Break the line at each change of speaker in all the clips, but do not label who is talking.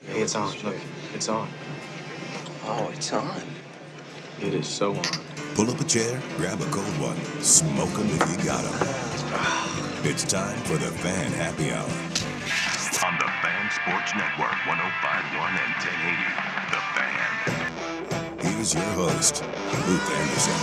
Hey, it's on. Look, it's on.
Oh, it's on.
It is so on.
Pull up a chair, grab a cold one, smoke 'em if you got 'em. It's time for the Fan Happy Hour. On the Fan Sports Network, 105.1 and 1080. The Fan. Here's your host, Luke Anderson.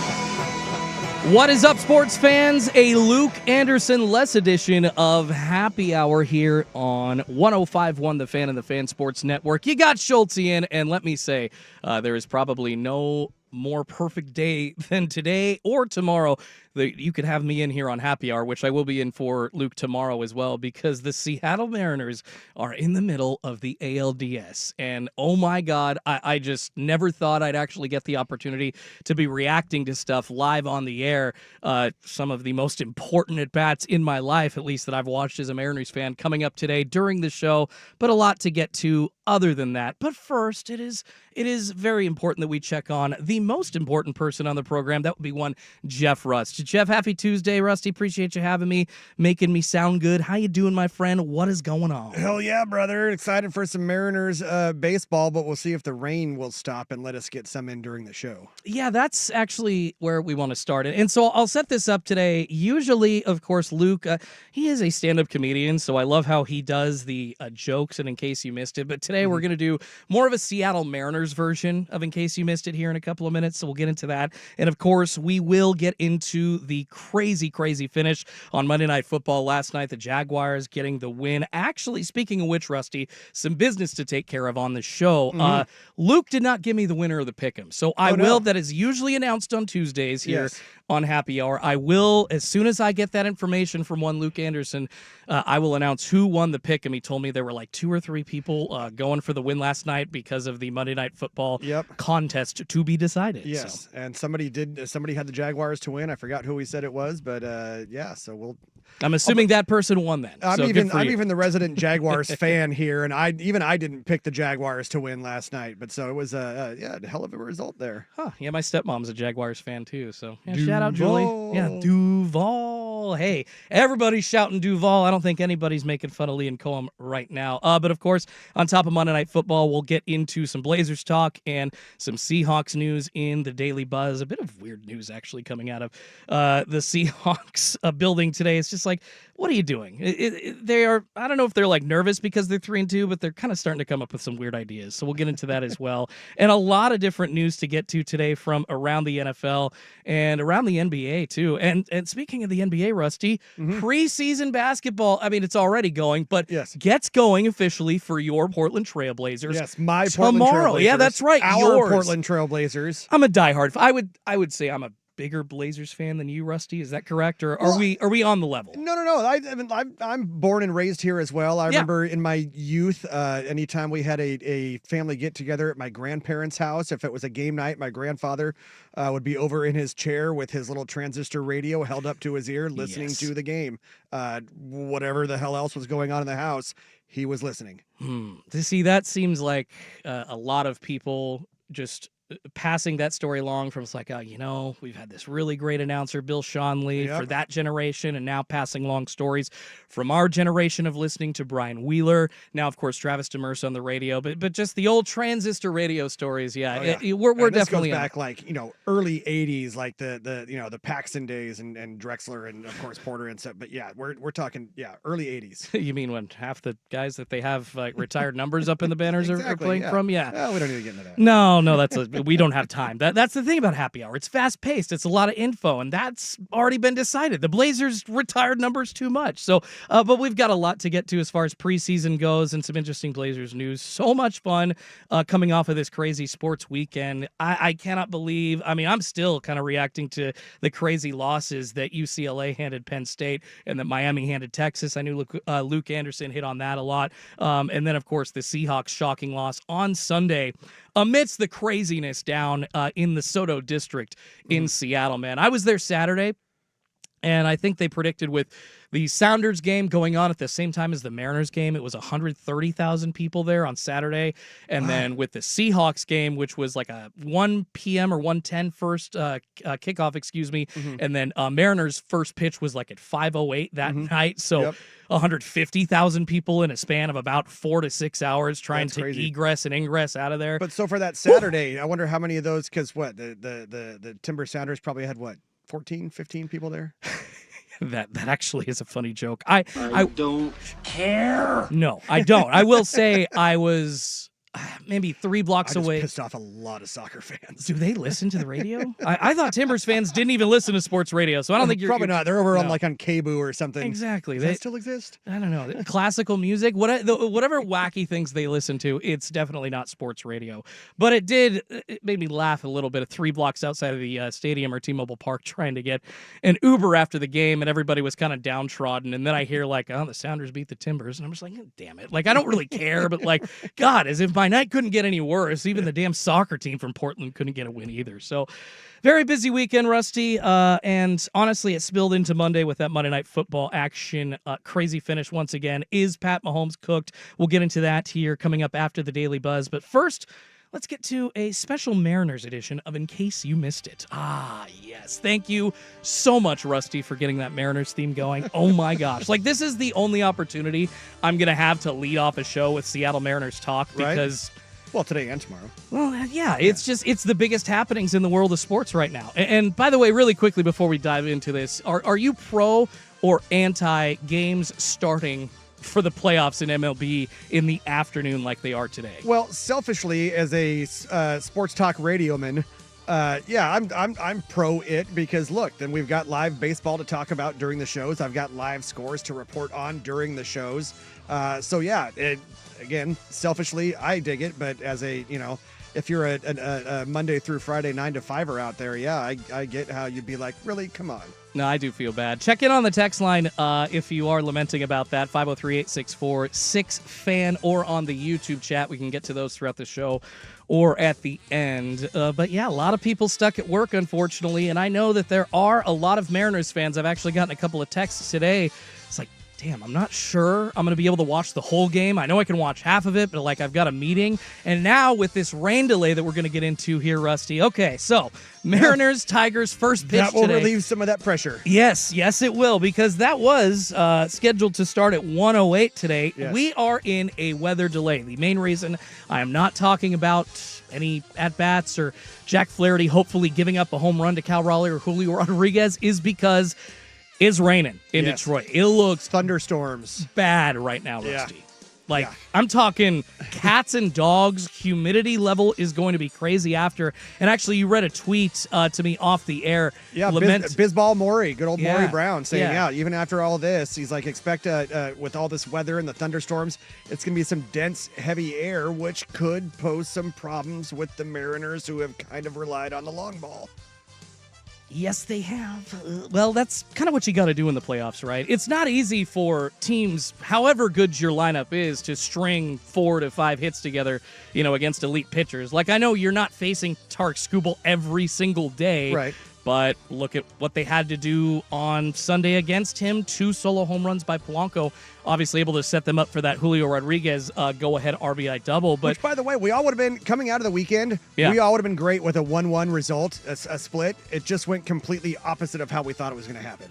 What is up, sports fans? A Luke Anderson-less edition of Happy Hour here on 105.1 The Fan and the Fan Sports Network. You got Schultz in, and let me say, there is probably no more perfect day than today or tomorrow that you could have me in here on Happy Hour, which I will be in for Luke tomorrow as well, because the Seattle Mariners are in the middle of the ALDS. And oh my God, I just never thought I'd actually get the opportunity to be reacting to stuff live on the air. Some of the most important at-bats in my life, at least that I've watched as a Mariners fan, coming up today during the show, but a lot to get to other than that. But first, it is very important that we check on the most important person on the program. That would be one Jeff Rust. Jeff, happy Tuesday, Rusty. Appreciate you having me, making me sound good. How you doing, my friend? What is going on?
Hell yeah, brother. Excited for some Mariners baseball, but we'll see if the rain will stop and let us get some in during the show.
Yeah, that's actually where we want to start. And so I'll set this up today. Usually, of course, Luke, he is a stand-up comedian, so I love how he does the jokes, and in case you missed it. But today we're going to do more of a Seattle Mariners version of In Case You Missed It here in a couple of minutes, so we'll get into that. And of course, we will get into the crazy finish on Monday Night Football last night. The Jaguars getting the win. Actually, speaking of which, Rusty, some business to take care of on the show. Luke did not give me the winner of the pick'em, so I will. That is usually announced on Tuesdays here on Happy Hour. I will, as soon as I get that information from one Luke Anderson, I will announce who won the pick'em. He told me there were like 2 or 3 people going for the win last night because of the Monday Night Football contest to be decided.
Yes, and somebody had the Jaguars to win. I forgot who he said it was, but so
I'm assuming that person won then.
I'm even the resident Jaguars fan here, and I didn't pick the Jaguars to win last night, but so it was a hell of a result there.
Huh? Yeah, my stepmom's a Jaguars fan too, so shout out Julie. Yeah, Duval. Hey, everybody's shouting Duval. I don't think anybody's making fun of Liam Cohen right now. But of course, on top of Monday Night Football, we'll get into some Blazers talk and some Seahawks news in the Daily Buzz. A bit of weird news actually coming out of the Seahawks building today. It's just like, what are you doing? They are, I don't know if they're like nervous because they're 3-2, but they're kind of starting to come up with some weird ideas. So we'll get into that as well. And a lot of different news to get to today from around the NFL and around the NBA too. And speaking of the NBA, Rusty, preseason basketball, I mean, it's already going, but gets going officially for your Portland Trailblazers.
Yes, my
tomorrow.
Portland Trailblazers.
Yeah, that's right.
Our Portland Trailblazers.
I'm a diehard. I would say I'm a bigger Blazers fan than you, Rusty. Is that correct, or are we on the level?
No. I'm born and raised here as well. I remember in my youth, anytime we had a family get together at my grandparents' house, if it was a game night, my grandfather would be over in his chair with his little transistor radio held up to his ear, listening to the game. Whatever the hell else was going on in the house, he was listening.
To see, that seems like a lot of people just passing that story along from, it's like, we've had this really great announcer, Bill Schonely, for that generation, and now passing along stories from our generation of listening to Brian Wheeler. Now, of course, Travis Demers on the radio, but just the old transistor radio stories. We're definitely
goes back like early '80s, like the Paxton days and Drexler and of course Porter and stuff. But we're talking early '80s.
You mean when half the guys that they have like retired numbers up in the banners are playing from?
Well, we don't need to get into that.
No, we don't have time. That's the thing about Happy Hour. It's fast paced. It's a lot of info, and that's already been decided. The Blazers retired numbers too much. So, but we've got a lot to get to as far as preseason goes and some interesting Blazers news. So much fun coming off of this crazy sports weekend. I cannot believe. I mean, I'm still kind of reacting to the crazy losses that UCLA handed Penn State and that Miami handed Texas. I knew Luke Anderson hit on that a lot. And then, of course, the Seahawks shocking loss on Sunday amidst the craziness down in the Soto district in Seattle, man. I was there Saturday. And I think they predicted with the Sounders game going on at the same time as the Mariners game, it was 130,000 people there on Saturday. And then with the Seahawks game, which was like a 1 p.m. or 1:10 first kickoff, excuse me. And then Mariners' first pitch was like at 5:08 that night. So 150,000 people in a span of about 4 to 6 hours trying
That's
to
crazy.
egress and ingress out of there.
But so for that Saturday, I wonder how many of those, because what, the Timber Sounders probably had what, 14, 15 people there?
That actually is a funny joke. I
don't care.
No, I don't. I will say I was maybe 3 blocks
I just
away.
pissed off a lot of soccer fans.
Do they listen to the radio? I thought Timbers fans didn't even listen to sports radio, so I don't think you're
Probably not. They're over on
no.
like on KBOO or something.
Exactly.
Does
They
that still exist?
I don't know. Classical music, whatever wacky things they listen to, it's definitely not sports radio. But it made me laugh a little bit. 3 blocks outside of the stadium or T-Mobile Park trying to get an Uber after the game, and everybody was kind of downtrodden. And then I hear like, oh, the Sounders beat the Timbers. And I'm just like, damn it. Like, I don't really care, but like, God, as if my night couldn't get any worse. Even the damn soccer team from Portland couldn't get a win either. So very busy weekend, Rusty. And honestly, it spilled into Monday with that Monday Night Football action. Crazy finish once again. Is Pat Mahomes cooked? We'll get into that here coming up after the Daily Buzz. But first, let's get to a special Mariners edition of In Case You Missed It. Ah, yes. Thank you so much, Rusty, for getting that Mariners theme going. Oh, my gosh. Like, this is the only opportunity I'm going to have to lead off a show with Seattle Mariners talk because...
Right? Well, today and tomorrow.
Well, yeah, it's the biggest happenings in the world of sports right now. And by the way, really quickly before we dive into this, are you pro or anti games starting for the playoffs in MLB in the afternoon like they are today?
Well, selfishly, as a sports talk radioman, I'm pro it because look, then we've got live baseball to talk about during the shows. I've got live scores to report on during the shows. Again, selfishly, I dig it. But as a, if you're a Monday through Friday 9 to 5er out there, I get how you'd be like, really, come on.
No, I do feel bad. Check in on the text line if you are lamenting about that, 503-864-6FAN, or on the YouTube chat. We can get to those throughout the show or at the end. But yeah, a lot of people stuck at work, unfortunately, and I know that there are a lot of Mariners fans. I've actually gotten a couple of texts today. It's like, damn, I'm not sure I'm going to be able to watch the whole game. I know I can watch half of it, but like I've got a meeting. And now with this rain delay that we're going to get into here, Rusty. Okay, so Mariners, Tigers, first pitch
That will
today.
relieve some of that pressure.
Yes, it will, because that was scheduled to start at 1:08 today.
Yes.
We are in a weather delay. The main reason I am not talking about any at-bats or Jack Flaherty hopefully giving up a home run to Cal Raleigh or Julio Rodriguez is because it's raining in Detroit. It looks
Thunderstorms.
bad right now,
Yeah.
Rusty. I'm talking cats and dogs. Humidity level is going to be crazy after. And actually, you read a tweet to me off the air.
Yeah, Bizball Maury, good old Maury
Yeah.
Brown saying,
Yeah.
even after all this, he's like, expect with all this weather and the thunderstorms, it's going to be some dense, heavy air, which could pose some problems with the Mariners who have kind of relied on the long ball.
Yes, they have. Well, that's kind of what you got to do in the playoffs, right? It's not easy for teams, however good your lineup is, to string 4 to 5 hits together, against elite pitchers. Like, I know you're not facing Tarek Skubal every single day.
Right.
But look at what they had to do on Sunday against him. 2 solo home runs by Polanco, obviously able to set them up for that Julio Rodriguez go-ahead RBI double. But
Which, by the way, we all would have been, coming out of the weekend, we all would have been great with a 1-1 result, a split. It just went completely opposite of how we thought it was going to happen.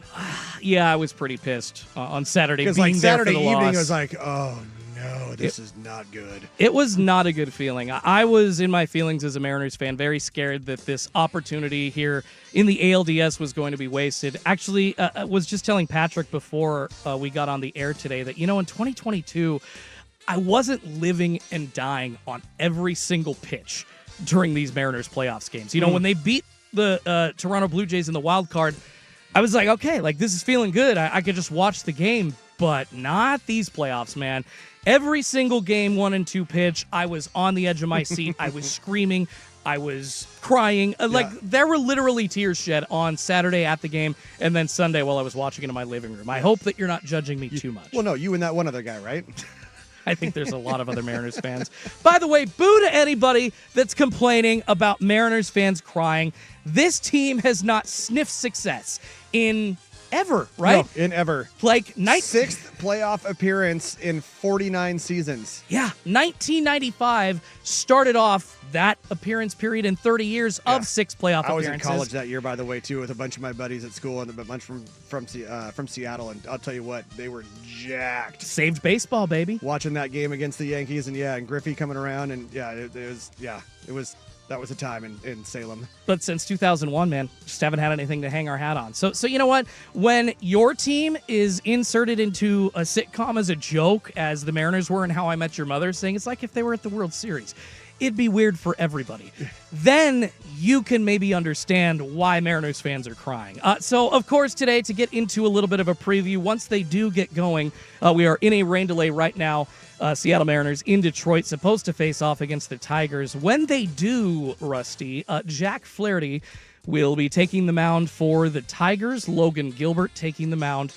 yeah, I was pretty pissed on Saturday.
Because
being
like
there for
Saturday
the
evening,
loss.
it was like, oh no, this is not good.
It was not a good feeling. I was in my feelings as a Mariners fan, very scared that this opportunity here in the ALDS was going to be wasted. Actually, I was just telling Patrick before we got on the air today that, in 2022, I wasn't living and dying on every single pitch during these Mariners playoffs games. When they beat the Toronto Blue Jays in the wild card, I was like, okay, like this is feeling good. I could just watch the game, but not these playoffs, man. Every single game, 1 and 2 pitch, I was on the edge of my seat. I was screaming. I was crying. There were literally tears shed on Saturday at the game and then Sunday while I was watching it in my living room. I hope that you're not judging me too much.
Well, no, you and that one other guy, right?
I think there's a lot of other Mariners fans. By the way, boo to anybody that's complaining about Mariners fans crying. This team has not sniffed success in ever, right?
No, in ever.
Like
Sixth playoff appearance in 49 seasons.
Yeah, 1995 started off that appearance period in 30 years of 6 playoff
I was
appearances.
in college that year, by the way, too, with a bunch of my buddies at school and a bunch from Seattle. And I'll tell you what, they were jacked.
Saved baseball, baby.
Watching that game against the Yankees, and Griffey coming around, and that was a time in Salem.
But since 2001, man, just haven't had anything to hang our hat on. So you know what? When your team is inserted into a sitcom as a joke, as the Mariners were in How I Met Your Mother, saying it's like if they were at the World Series, it'd be weird for everybody. Then you can maybe understand why Mariners fans are crying. So, of course, today, to get into a little bit of a preview, once they do get going, we are in a rain delay right now. Seattle Mariners in Detroit, supposed to face off against the Tigers. When they do, Rusty, Jack Flaherty will be taking the mound for the Tigers. Logan Gilbert taking the mound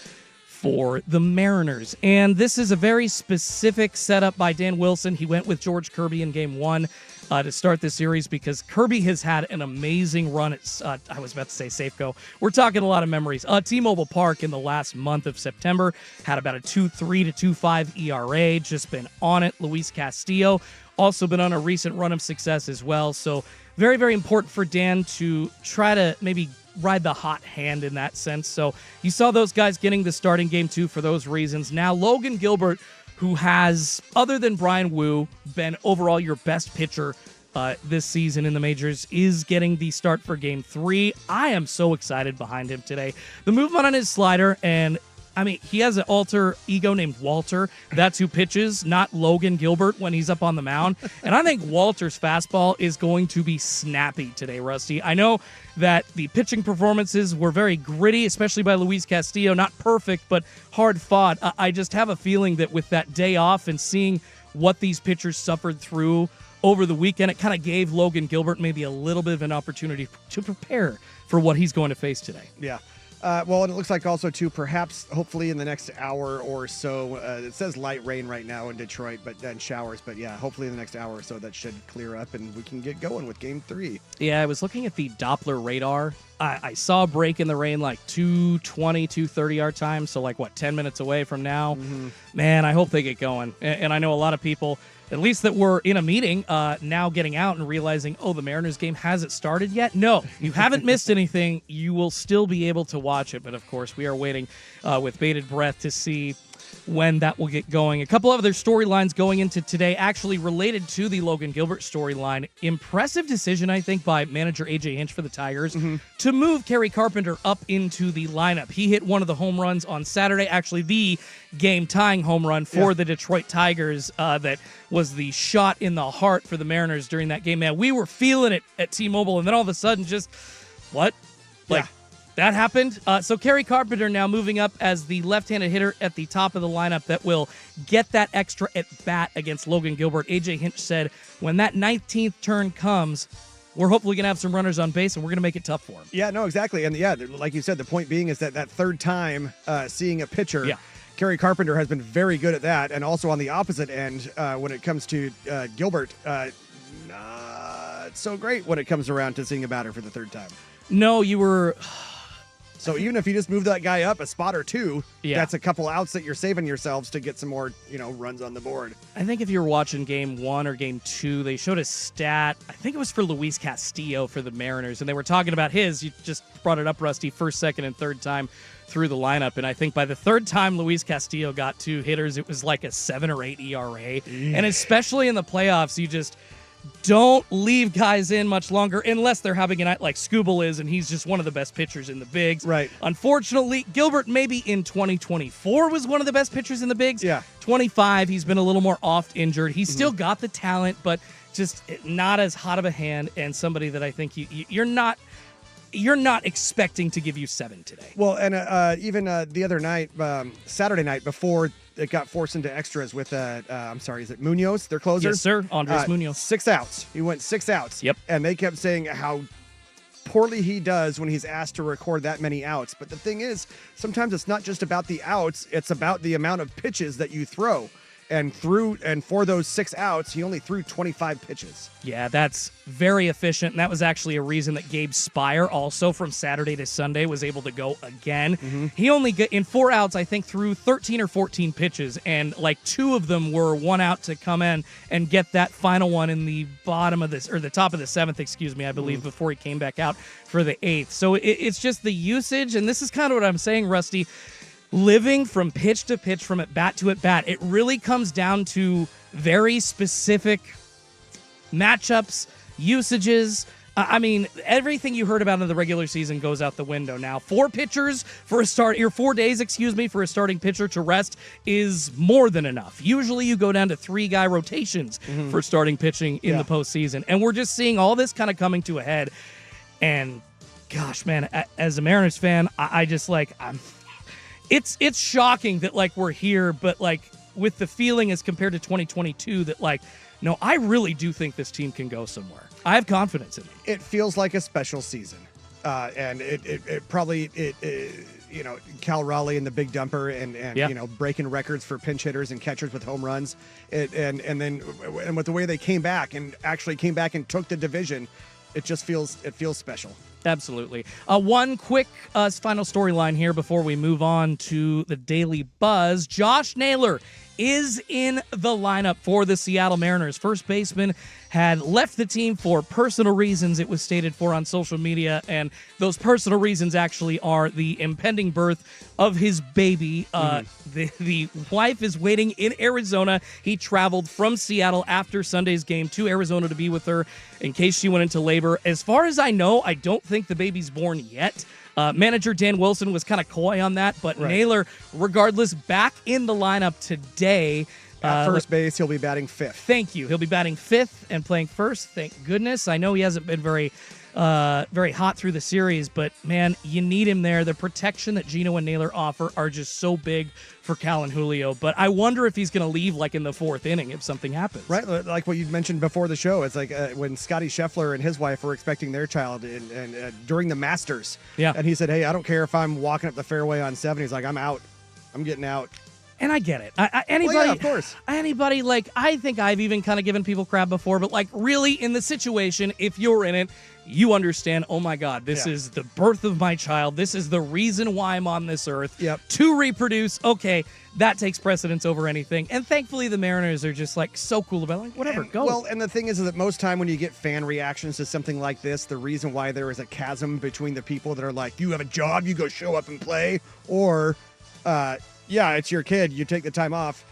for the Mariners. And this is a very specific setup by Dan Wilson. He went with George Kirby in Game 1 to start this series because Kirby has had an amazing run at, I was about to say Safeco. We're talking a lot of memories. T-Mobile Park in the last month of September had about a 2.3 to 2.5 ERA, just been on it. Luis Castillo also been on a recent run of success as well. So very, very important for Dan to try to maybe ride the hot hand in that sense. So you saw those guys getting the starting Game 2 for those reasons. Now Logan Gilbert, who has, other than Brian Wu, been overall your best pitcher this season in the majors, is getting the start for Game 3. I am so excited behind him today. The movement on his slider, and I mean, he has an alter ego named Walter. That's who pitches, not Logan Gilbert when he's up on the mound. And I think Walter's fastball is going to be snappy today, Rusty. I know that the pitching performances were very gritty, especially by Luis Castillo. Not perfect, but hard fought. I just have a feeling that with that day off and seeing what these pitchers suffered through over the weekend, it kind of gave Logan Gilbert maybe a little bit of an opportunity to prepare for what he's going to face today.
Yeah. Well, and it looks like also, too, perhaps, hopefully in the next hour or so, it says light rain right now in Detroit, but then showers. But, yeah, hopefully in the next hour or so that should clear up and we can get going with Game 3.
Yeah, I was looking at the Doppler radar. I saw a break in the rain like 2:20, 2:30 our time, so like, 10 minutes away from now? Mm-hmm. Man, I hope they get going. And I know a lot of people, at least that were in a meeting, now getting out and realizing, the Mariners game hasn't started yet. No, you haven't missed anything. You will still be able to watch it. But, of course, we are waiting with bated breath to see when that will get going. A couple of other storylines going into today actually related to the Logan Gilbert storyline. Impressive decision, I think, by manager A.J. Hinch for the Tigers to move Kerry Carpenter up into the lineup. He hit one of the home runs on Saturday, actually the game-tying home run for the Detroit Tigers that was the shot in the heart for the Mariners during that game. Man, we were feeling it at T-Mobile, and then all of a sudden just, what? That happened. So Kerry Carpenter now moving up as the left-handed hitter at the top of the lineup that will get that extra at-bat against Logan Gilbert. A.J. Hinch said when that 19th turn comes, we're hopefully going to have some runners on base, and we're going to make it tough for him.
Yeah, no, exactly. And, like you said, the point being is that third time seeing a pitcher, Kerry Carpenter has been very good at that. And also on the opposite end, when it comes to Gilbert, not so great when it comes around to seeing a batter for the third time.
No, you were...
So even if you just move that guy up a spot or two, that's a couple outs that you're saving yourselves to get some more, runs on the board.
I think if you were watching Game 1 or Game 2, they showed a stat. I think it was for Luis Castillo for the Mariners, and they were talking about his. You just brought it up, Rusty, first, second, and third time through the lineup. And I think by the third time Luis Castillo got 2 hitters, it was like a 7 or 8 ERA. And especially in the playoffs, you just don't leave guys in much longer unless they're having a night like Skubal is, and he's just one of the best pitchers in the bigs.
Right.
Unfortunately, Gilbert maybe in 2024 was one of the best pitchers in the bigs.
Yeah.
25, he's been a little more oft injured. He's still got the talent, but just not as hot of a hand, and somebody that I think you're not expecting to give you 7 today.
Well, and even the other night, Saturday night, before it got forced into extras with, is it Munoz, their closer?
Yes, sir. Andres Munoz.
6 outs. He went 6 outs.
Yep.
And they kept saying how poorly he does when he's asked to record that many outs. But the thing is, sometimes it's not just about the outs, it's about the amount of pitches that you throw. and for those 6 outs, he only threw 25 pitches.
Yeah, that's very efficient, and that was actually a reason that Gabe Spire, also from Saturday to Sunday, was able to go again. He only in 4 outs, I think, threw 13 or 14 pitches, and like 2 of them were 1 out to come in and get that final one in the the top of the 7th, excuse me, I believe, before he came back out for the 8th. So it's just the usage, and this is kind of what I'm saying, Rusty. Living from pitch to pitch, from at bat to at bat, it really comes down to very specific matchups, usages. I mean, everything you heard about in the regular season goes out the window now. 4 days, for a starting pitcher to rest is more than enough. Usually you go down to 3-guy rotations for starting pitching in the postseason. And we're just seeing all this kind of coming to a head. And gosh, man, as a Mariners fan, it's shocking that like we're here, but like with the feeling as compared to 2022 that like, no, I really do think this team can go somewhere. I have confidence in it.
It feels like a special season. And it probably, Cal Raleigh and the big dumper and breaking records for pinch hitters and catchers with home runs. And with the way they came back and took the division, it feels special.
Absolutely. One quick final storyline here before we move on to the Daily Buzz. Josh Naylor is in the lineup for the Seattle Mariners. First baseman had left the team for personal reasons, it was stated for on social media, and those personal reasons actually are the impending birth of his baby. The wife is waiting in Arizona. He traveled from Seattle after Sunday's game to Arizona to be with her in case she went into labor. As far as I know, I don't think the baby's born yet. Manager Dan Wilson was kind of coy on that, but right. Naylor, regardless, back in the lineup today.
At first base, he'll be batting 5th.
Thank you. He'll be batting 5th and playing first. Thank goodness. I know he hasn't been very hot through the series, but man, you need him there. The protection that Gino and Naylor offer are just so big for Cal and Julio. But I wonder if he's going to leave like in the 4th inning if something happens.
Right, like what you mentioned before the show. It's like when Scotty Scheffler and his wife were expecting their child and during the Masters.
Yeah.
And he said, hey, I don't care if I'm walking up the fairway on 7. He's like, I'm out. I'm getting out.
And I get it. Anybody,
well, yeah, of course.
Anybody, like, I think I've even kind of given people crap before, but, like, really, in the situation, if you're in it, you understand, oh, my God, this is the birth of my child. This is the reason why I'm on this earth.
Yep.
To reproduce, okay, that takes precedence over anything. And thankfully, the Mariners are just, like, so cool about it. Like, whatever, go.
Well, and the thing is that most time when you get fan reactions to something like this, the reason why there is a chasm between the people that are like, you have a job, you go show up and play, or, yeah, it's your kid. You take the time off.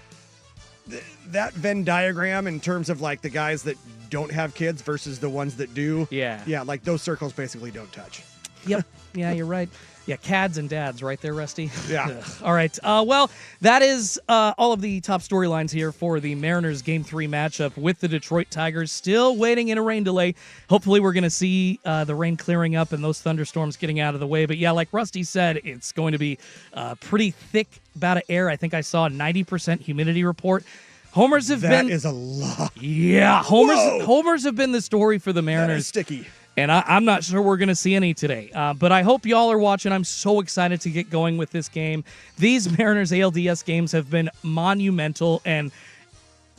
That Venn diagram in terms of like the guys that don't have kids versus the ones that do.
Yeah.
Yeah, like those circles basically don't touch.
Yep. Yeah, you're right. Yeah, cads and dads right there, Rusty.
Yeah.
All right. Well, that is all of the top storylines here for the Mariners Game 3 matchup with the Detroit Tigers. Still waiting in a rain delay. Hopefully we're going to see the rain clearing up and those thunderstorms getting out of the way. But yeah, like Rusty said, it's going to be a pretty thick bout of air. I think I saw a 90% humidity report. Homers have been...
That is a lot.
Yeah, homers have been the story for the Mariners.
That is sticky.
And I'm not sure we're going to see any today. But I hope y'all are watching. I'm so excited to get going with this game. These Mariners ALDS games have been monumental, and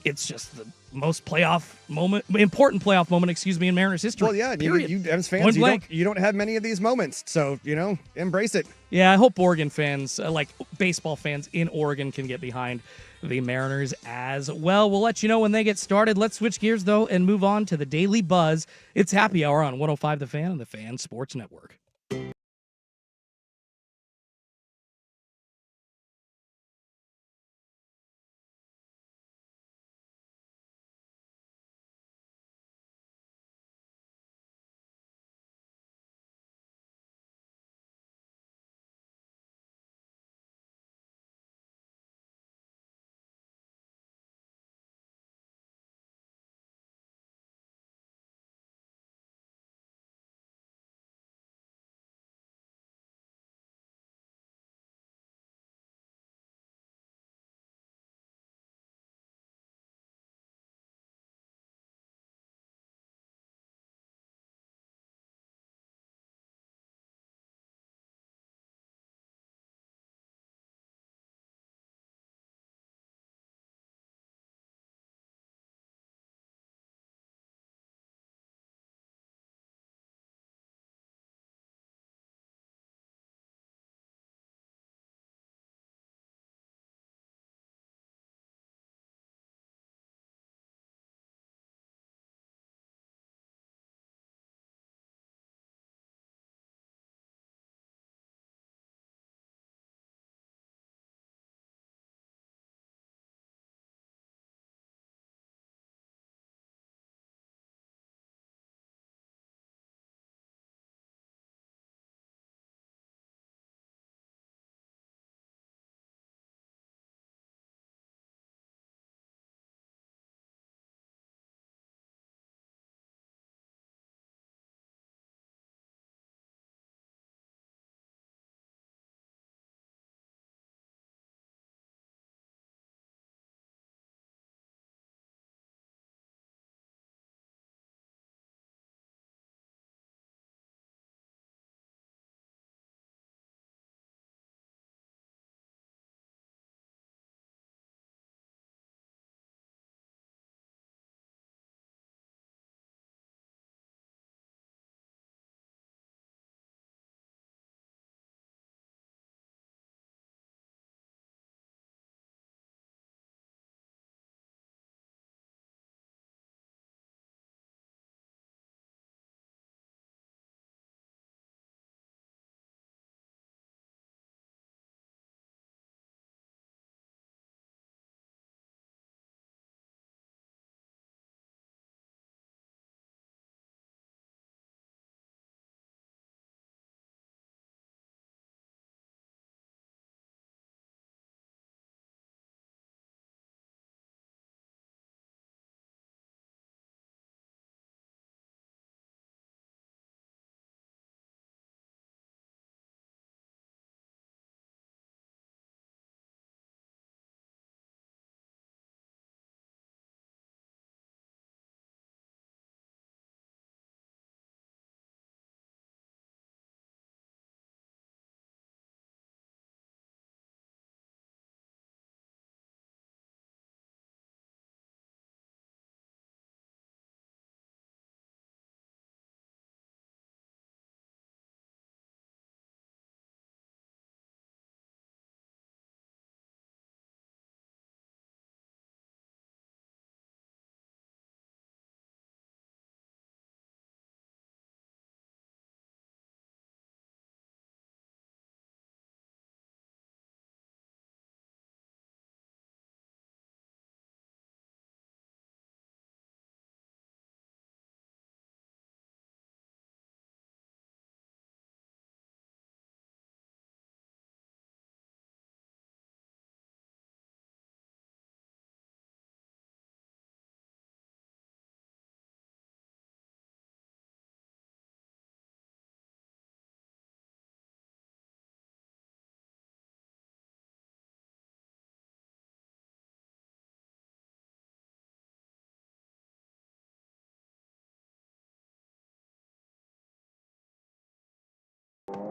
it's just the most important playoff moment, in Mariners history.
Well, yeah, you as fans, you don't have many of these moments, so, embrace it.
Yeah, I hope Oregon fans, like baseball fans in Oregon, can get behind the Mariners as well. We'll let you know when they get started. Let's switch gears, though, and move on to the Daily Buzz. It's Happy Hour on 105 The Fan and the Fan Sports Network.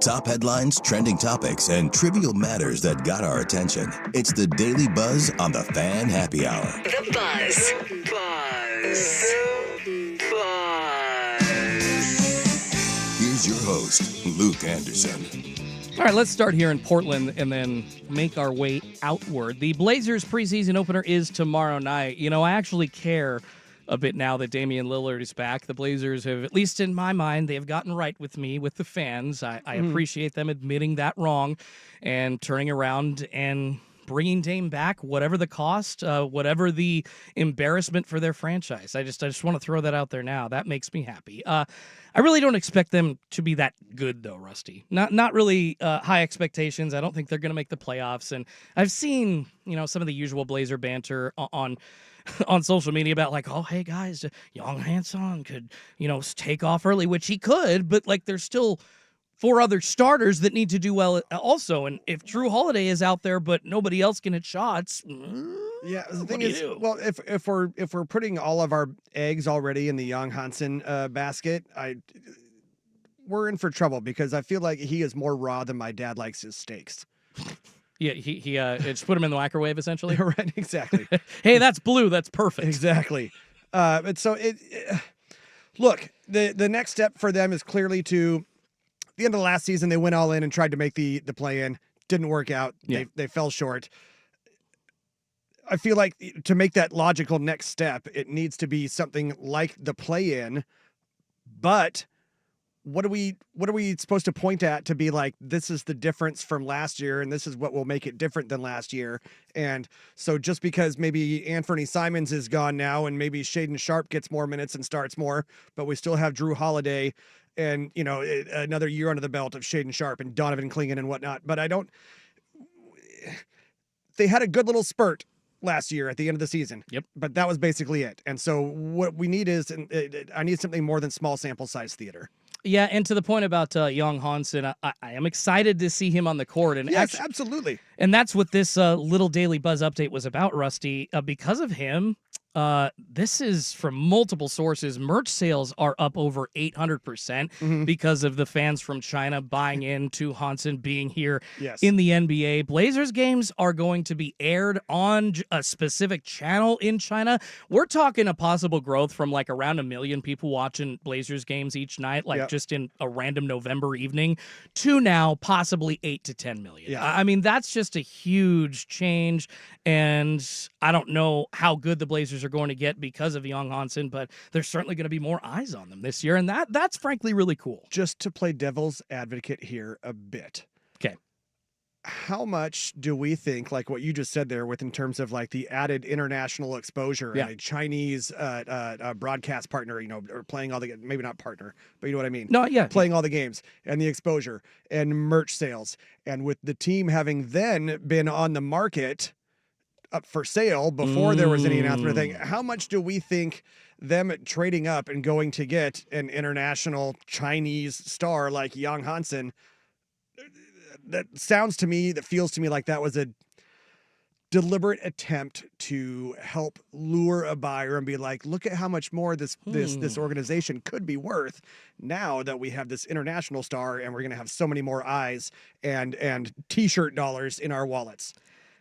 Top headlines, trending topics, and trivial matters that got our attention. It's the Daily Buzz on the Fan Happy Hour.
The Buzz.
Here's your host, Luke Anderson.
All right, let's start here in Portland and then make our way outward. The Blazers preseason opener is tomorrow night. You know, I actually care a bit now that Damian Lillard is back. The Blazers have, at least in my mind, they have gotten right with me, with the fans. I appreciate them admitting that wrong and turning around and bringing Dame back, whatever the cost, whatever the embarrassment for their franchise. I just want to throw that out there now. That makes me happy. I really don't expect them to be that good, though, Rusty. Not really high expectations. I don't think they're going to make the playoffs. And I've seen, some of the usual Blazer banter on social media about like, oh, hey, guys, Young Hanson could, take off early, which he could, but like there's still 4 other starters that need to do well also. And if Drew Holiday is out there, but nobody else can hit shots,
yeah, the thing is, well, if we're putting all of our eggs already in the Young Hansen basket, we're in for trouble because I feel like he is more raw than my dad likes his steaks.
Yeah, he just put him in the microwave essentially.
Right, exactly.
Hey, that's blue. That's perfect.
Exactly. But so look, the next step for them is clearly to. The end of the last season, they went all in and tried to make the play-in. Didn't work out.
Yeah.
They fell short. I feel like to make that logical next step, it needs to be something like the play-in. But what are we supposed to point at to be like, this is the difference from last year, and this is what will make it different than last year? And so just because maybe Anthony Simons is gone now, and maybe Shaedon Sharpe gets more minutes and starts more, but we still have Drew Holiday and, another year under the belt of Shaedon Sharpe and Donovan Clingan and whatnot. But they had a good little spurt last year at the end of the season.
Yep.
But that was basically it. And so what we need is, I need something more than small sample size theater.
Yeah, and to the point about Young Hansen, I am excited to see him on the court. And
yes, absolutely.
And that's what this little Daily Buzz update was about, Rusty. Because of him, this is from multiple sources. Merch sales are up over 800% because of the fans from China buying into Hansen being here in the NBA. Blazers games are going to be aired on a specific channel in China. We're talking a possible growth from like around 1 million people watching Blazers games each night, just in a random November evening, to now possibly 8 to 10 million.
Yeah.
I mean, that's just a huge change, and I don't know how good the Blazers are going to get because of Young Hansen, but there's certainly going to be more eyes on them this year, and that's frankly really cool.
Just to play devil's advocate here a bit.
Okay.
How much do we think, like what you just said there, with in terms of like the added international exposure and a Chinese broadcast partner, or playing all the, maybe not partner, but you know what I mean?
No, yeah.
Playing all the games and the exposure and merch sales, and with the team having then been on the market up for sale before there was any announcement thing, how much do we think them trading up and going to get an international Chinese star like Young Hansen, that feels to me like that was a deliberate attempt to help lure a buyer and be like, look at how much more this organization could be worth now that we have this international star, and we're going to have so many more eyes and t-shirt dollars in our wallets.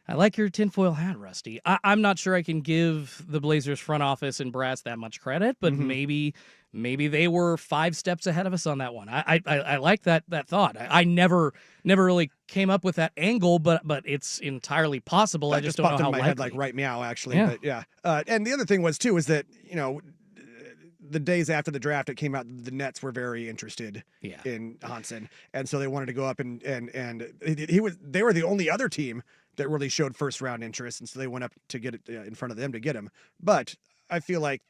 I like your tinfoil hat, Rusty. I'm not sure I can give the Blazers front office and brass that much credit, but maybe they were 5 steps ahead of us on that one. I like that thought. I never really came up with that angle, but it's entirely possible. I just don't know how
in my
likely.
head like right meow, actually.
Yeah.
But yeah. And the other thing was too is that the days after the draft, it came out the Nets were very interested in Hansen, and so they wanted to go up and they were the only other team that really showed first round interest, and so they went up to get it in front of them to get him. But I feel like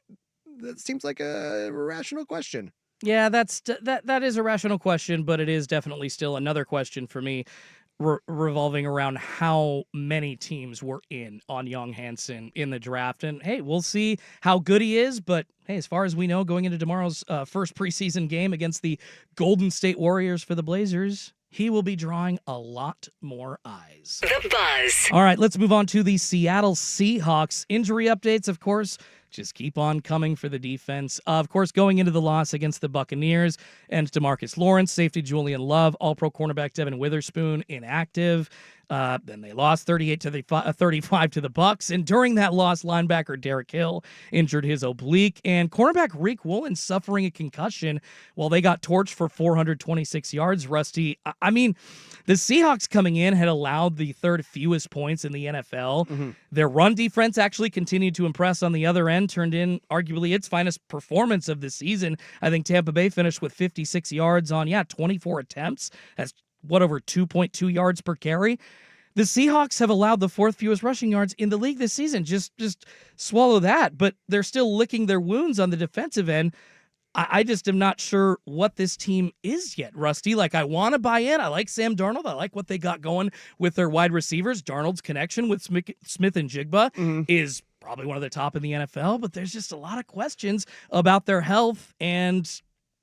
that seems like a rational question.
Yeah, that is a rational question, but it is definitely still another question for me, revolving around how many teams were in on Young Hansen in the draft. And hey, we'll see how good he is, but hey, as far as we know, going into tomorrow's first preseason game against the Golden State Warriors for the Blazers, he will be drawing a lot more eyes.
The Buzz.
All right, let's move on to the Seattle Seahawks. Injury updates, of course, just keep on coming for the defense. Of course, going into the loss against the Buccaneers and DeMarcus Lawrence, safety Julian Love, all-pro cornerback Devin Witherspoon inactive. Then they lost 38-35 to the Bucs, and during that loss, linebacker Derek Hill injured his oblique, and cornerback Reek Woolen suffering a concussion while they got torched for 426 yards. Rusty, I mean, the Seahawks coming in had allowed the third fewest points in the NFL.
Mm-hmm.
Their run defense actually continued to impress on the other end, turned in arguably its finest performance of the season. I think Tampa Bay finished with 56 yards on 24 attempts. That's over 2.2 yards per carry. The Seahawks have allowed the fourth fewest rushing yards in the league this season. Just swallow that. But they're still licking their wounds on the defensive end. I just am not sure what this team is yet, Rusty. Like, I want to buy in. I like Sam Darnold. I like what they got going with their wide receivers. Darnold's connection with Smith and Jigba is probably one of the top in the NFL. But there's just a lot of questions about their health and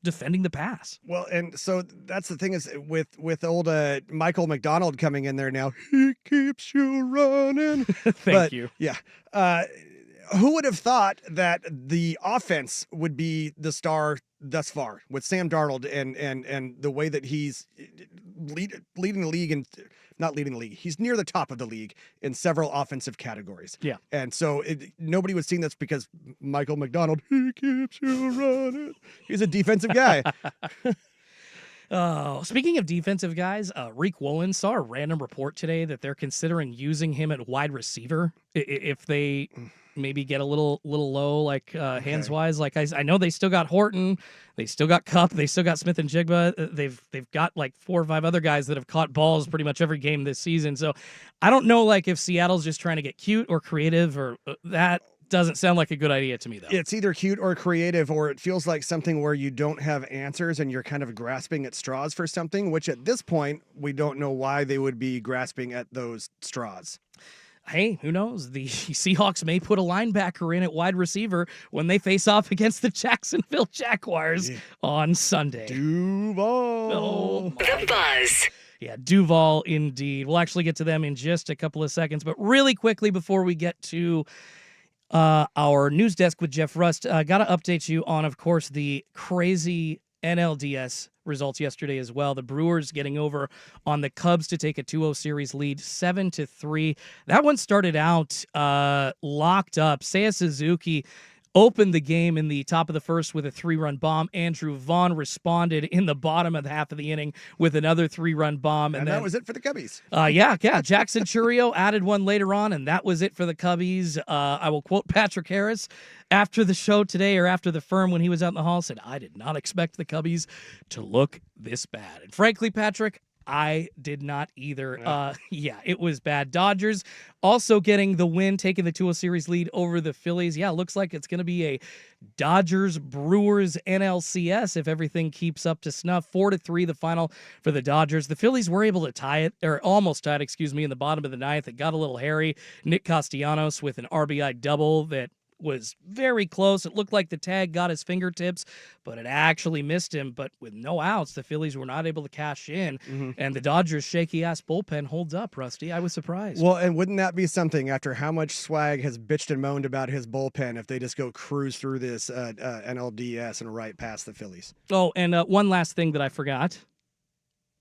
defending the pass.
Well, and so that's the thing is with old Michael McDonald coming in there now, he keeps you running.
Thank you.
Yeah. Who would have thought that the offense would be the star thus far with Sam Darnold and the way that he's leading the league and not leading the league. He's near the top of the league in several offensive categories.
Yeah.
And so nobody was seeing this because Michael McDonald, he keeps you running. He's a defensive guy.
Oh, speaking of defensive guys, Reek Woolen saw a random report today that they're considering using him at wide receiver if they maybe get a little low, like hands wise. Like I know they still got Horton, they still got Kupp, they still got Smith and Jigba. They've got like 4 or 5 other guys that have caught balls pretty much every game this season. So I don't know, like if Seattle's just trying to get cute or creative or that. Doesn't sound like a good idea to me, though.
It's either cute or creative, or it feels like something where you don't have answers and you're kind of grasping at straws for something, which at this point, we don't know why they would be grasping at those straws.
Hey, who knows? The Seahawks may put a linebacker in at wide receiver when they face off against the Jacksonville Jaguars on Sunday.
Duval.
Oh,
The Buzz.
Yeah, Duval indeed. We'll actually get to them in just a couple of seconds, but really quickly before we get to our news desk with Jeff Rust, got to update you on, of course, the crazy NLDS results yesterday as well. The Brewers getting over on the Cubs to take a 2-0 series lead, 7-3. That one started out locked up. Seiya Suzuki opened the game in the top of the first with a 3-run bomb. Andrew Vaughn responded in the bottom of the half of the inning with another 3-run bomb. And then,
that was it for the Cubbies.
Yeah. Jackson Churio added one later on, and that was it for the Cubbies. I will quote Patrick Harris after the show today, or after the firm when he was out in the hall, said, "I did not expect the Cubbies to look this bad." And frankly, Patrick, I did not either. It was bad. Dodgers also getting the win, taking the 2-0 series lead over the Phillies. Yeah, looks like it's going to be a Dodgers-Brewers NLCS if everything keeps up to snuff. 4-3 the final for the Dodgers. The Phillies were able to tie it, or almost tied, in the bottom of the ninth. It got a little hairy. Nick Castellanos with an RBI double that was very close. It looked like the tag got his fingertips, but it actually missed him. But with no outs, the Phillies were not able to cash in, and the Dodgers' shaky-ass bullpen holds up, Rusty. I was surprised.
Well, and wouldn't that be something after how much Swag has bitched and moaned about his bullpen if they just go cruise through this NLDS and right past the Phillies?
Oh, and one last thing that I forgot.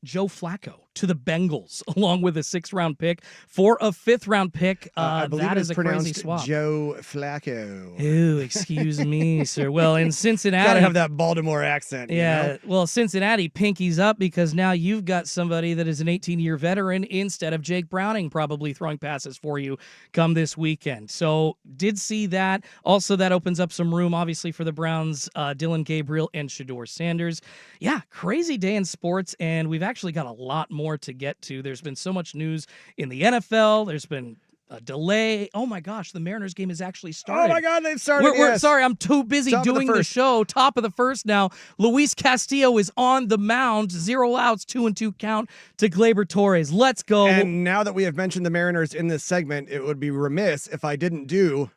Joe Flacco to the Bengals, along with a 6th-round pick for a 5th-round pick.
I believe
that
it
is a crazy swap.
Joe Flacco.
Ooh, excuse me, sir. Well, in Cincinnati,
Gotta have that Baltimore accent.
Yeah,
You know?
well, Cincinnati pinkies up because now you've got somebody that is an 18-year veteran instead of Jake Browning probably throwing passes for you come this weekend. So did see that. Also, that opens up some room, obviously, for the Browns, Dylan Gabriel and Shedeur Sanders. Yeah, crazy day in sports, and we've actually got a lot more to get to. There's been so much news in the NFL. There's been a delay. Oh my gosh, the Mariners game is actually started.
Oh my God, they've started.
We're sorry, I'm too busy
Top of the
doing the
first.
show. Top of the first now. Luis Castillo is on the mound. 0 outs, 2-2 count to Gleyber Torres. Let's go.
And now that we have mentioned the Mariners in this segment, it would be remiss if I didn't do.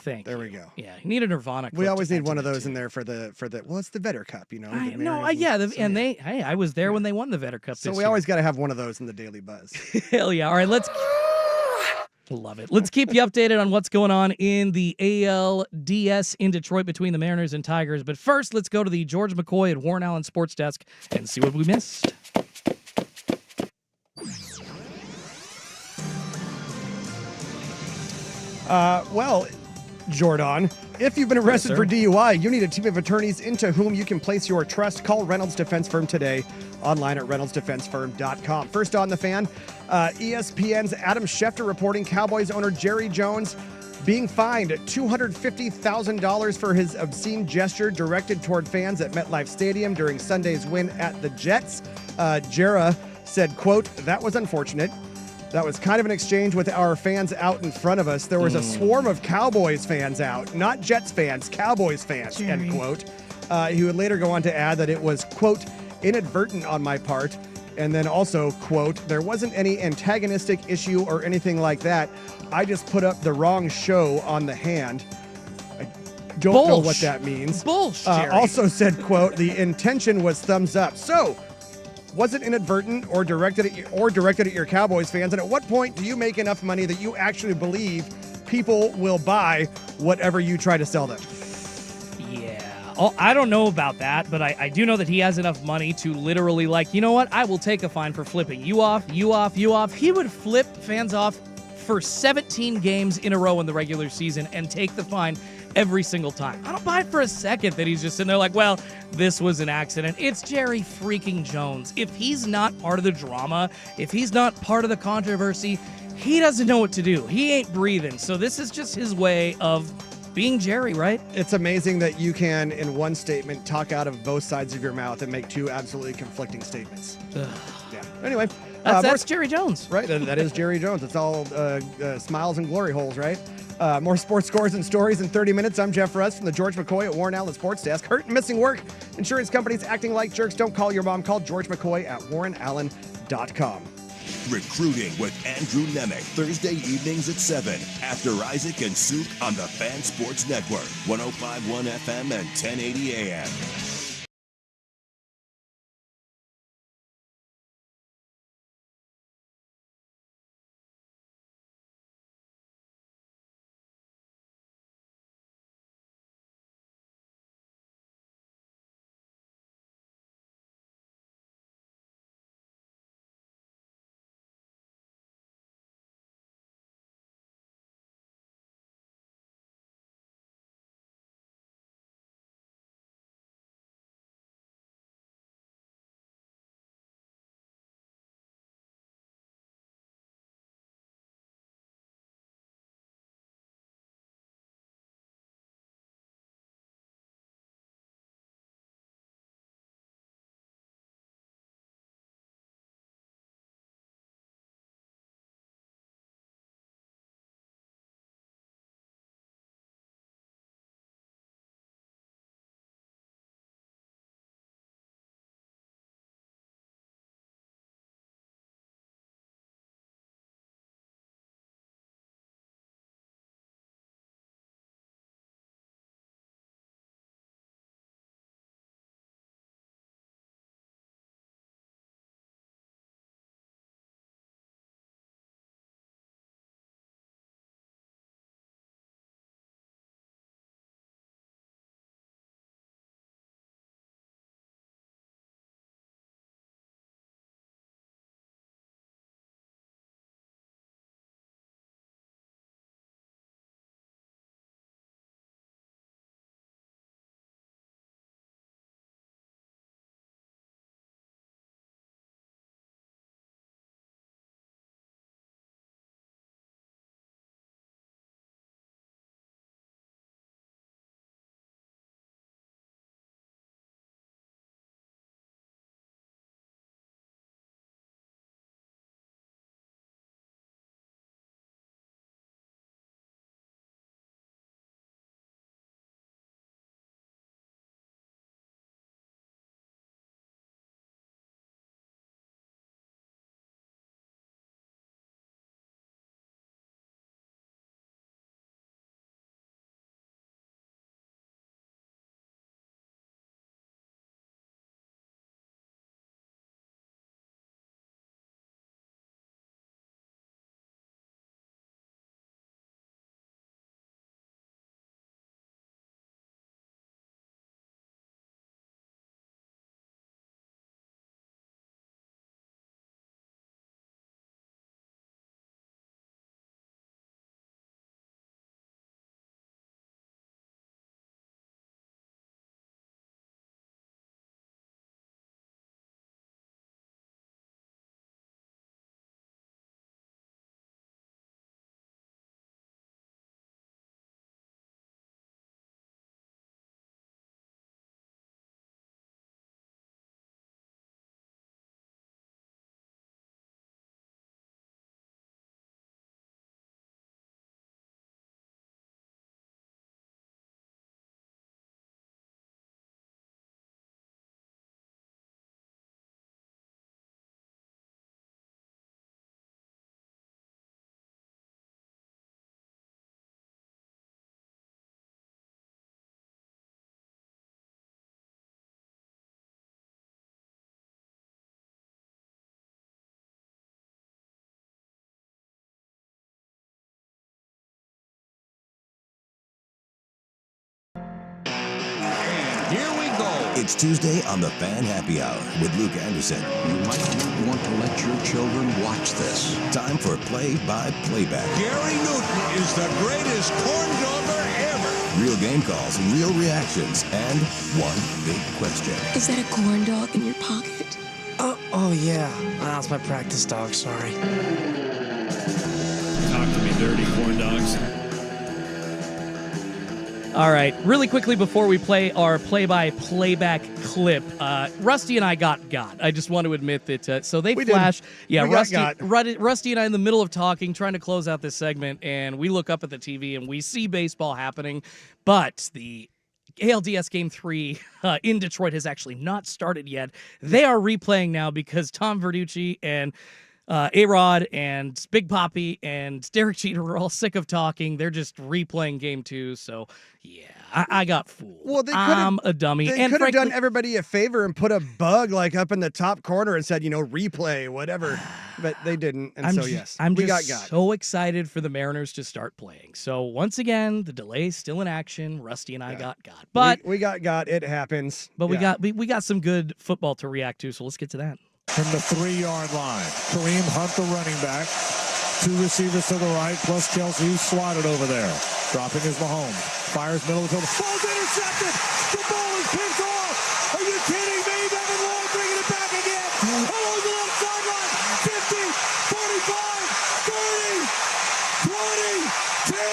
Thank
There
you.
we go.
Yeah, you need a Nirvana.
We
clip
always
to
need
add
one
to
of
that,
those
too.
in there for the. Well, it's the Vetter Cup, you know.
I
the
know,
Mariners
yeah,
and-
and they. Hey, I was there when they won the Vetter Cup.
So
this
we
year.
always got to have one of those in the Daily Buzz.
Hell yeah! All right, let's. Love it. Let's keep you updated on what's going on in the ALDS in Detroit between the Mariners and Tigers. But first, let's go to the George McCoy at Warren Allen Sports Desk and see what we missed.
Well, Jordan, if you've been arrested for DUI, you need a team of attorneys into whom you can place your trust. Call Reynolds Defense Firm today, online at reynoldsdefensefirm.com. First on the Fan, ESPN's Adam Schefter reporting Cowboys owner Jerry Jones being fined $250,000 for his obscene gesture directed toward fans at MetLife Stadium during Sunday's win at the Jets. Jera said, quote, "That was unfortunate. That was kind of an exchange with our fans out in front of us. There was a swarm of Cowboys fans out, not Jets fans, Cowboys fans," end quote. He would later go on to add that it was, quote, "inadvertent on my part." And then also, quote, "There wasn't any antagonistic issue or anything like that. I just put up the wrong show on the hand." I don't know what that means.
Bullshit.
Also said, quote, "The intention was thumbs up." So, was it inadvertent or directed at your Cowboys fans? And at what point do you make enough money that you actually believe people will buy whatever you try to sell them?
Yeah. Oh, I don't know about that, but I do know that he has enough money to literally, like, you know what? I will take a fine for flipping you off, you off, you off. He would flip fans off for 17 games in a row in the regular season and take the fine every single time. I don't buy it for a second that he's just sitting there like, well, this was an accident. It's Jerry freaking Jones. If he's not part of the drama, if he's not part of the controversy, he doesn't know what to do. He ain't breathing. So this is just his way of being Jerry, right?
It's amazing that you can, in one statement, talk out of both sides of your mouth and make two absolutely conflicting statements. Yeah. Anyway.
That's Jerry Jones.
Right, that is Jerry Jones. It's all smiles and glory holes, right? More sports scores and stories in 30 minutes. I'm Jeff Russ from the George McCoy at Warren Allen Sports Desk. Hurt and missing work. Insurance companies acting like jerks. Don't call your mom. Call George McCoy at warrenallen.com.
Recruiting with Andrew Nemec, Thursday evenings at 7 after Isaac and Souk on the Fan Sports Network, 105.1 FM and 1080 AM. It's Tuesday on the Fan Happy Hour with Luke Anderson.
You might not want to let your children watch this.
Time for play-by-play back.
Gary Newton is the greatest corn dogger ever.
Real game calls, real reactions, and one big question.
Is that a corn dog in your pocket?
Oh yeah. That's my practice dog, sorry.
Talk to me, dirty corn dogs.
All right, really quickly before we play our play-by-playback clip, Rusty and I got. I just want to admit that. So they flash. Yeah,
we
Rusty,
got.
Rusty and I in the middle of talking, trying to close out this segment, and we look up at the TV and we see baseball happening, but the ALDS Game 3 in Detroit has actually not started yet. They are replaying now because Tom Verducci and A-Rod and Big Papi and Derek Jeter were all sick of talking. They're just replaying Game 2, so yeah, I got fooled.
Well, they
I'm a dummy.
They could have done everybody a favor and put a bug like up in the top corner and said, replay, whatever. But they didn't, and we got.
So excited for the Mariners to start playing. So once again, the delay's still in action. Rusty and I got. But
we got. It happens.
But we got some good football to react to. So let's get to that.
From the 3-yard line, Kareem Hunt, the running back. 2 receivers to the right, plus Kelsey, who's slotted over there. Dropping his Mahomes. Fires middle of the field. Ball's intercepted! The ball is picked off! Are you kidding me? Devin Lloyd bringing it back again! Along the left sideline! 50, 45, 30, 20, 10,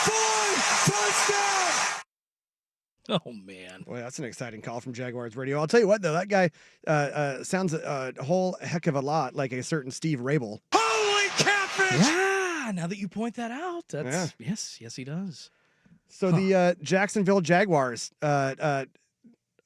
5, touchdown!
Oh, man.
Boy, that's an exciting call from Jaguars Radio. I'll tell you what, though, that guy sounds a whole heck of a lot like a certain Steve Rabel.
Holy catfish!
Yeah, now that you point that out, yes, he does.
So the Jacksonville Jaguars